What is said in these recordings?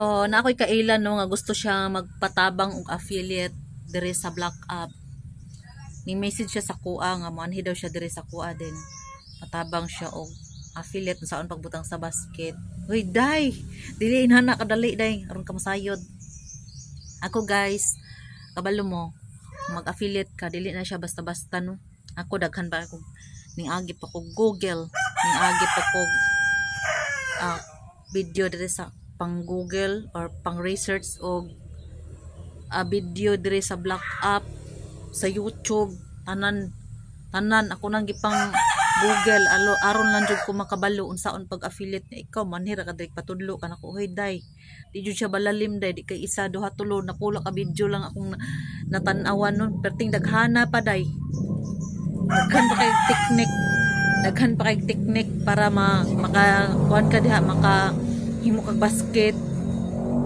Oh, na ako'y kailan no nga gusto siya magpatabang og affiliate diri sa Black App. Ni message siya sa kuha nga moanhi daw siya diri sa kuha din. Patabang siya og affiliate saon pagbutang sa basket. Hoy, day. Dili inana kadali day aron ka masayod. Ako guys, kabalo mo, mag-affiliate ka dili na siya basta-basta no. Ako daghan ba ako ning agi pa ko Google, ning agi pa ko video diri sa pang Google or pang research og video diri sa Black App sa YouTube tanan ako nang gipang Google aron lang jud ko makabalo unsaon pag affiliate ni ikaw manhira ka diri patudlo ka nako hoy day di jud siya balalim day di kay isa duha tulo na pula ka video lang akong natan-awan nun perting daghana pa day daghan pa kay technique para maka kuan ka diha maka himo kag basket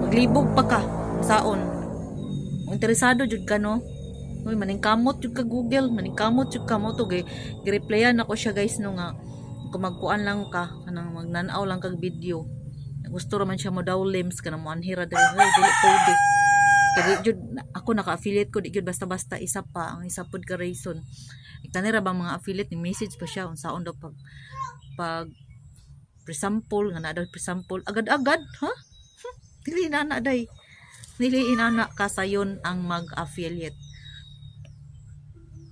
maglibog pa ka saon interesado jud ka no. Uy, maningkamot jud ka Google, maningkamot jud ka mo to gi-replyan ako siya guys no nga kung magkuan lang ka kanang magnanaw lang kag video. Gusto ra man siya mo daw limbs kanang mo anhira dili pwede. Kaya jud ako naka-affiliate ko di jud basta-basta isa pa ang isa pod ka reason. Ikanira bang mga affiliate ni message pa siya unsaon daw pag pre-sample nga na daw pre-sample agad-agad ha? Dili na day. Dili inana ka sayon ang mag-affiliate.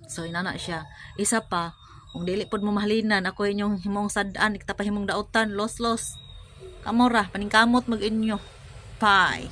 So inana siya. Isa pa, kung dili pod mo mahalinan ako inyong himong sad-an, kita pa himong dautan, los. Kamora, paningkamot mag inyo. Bye.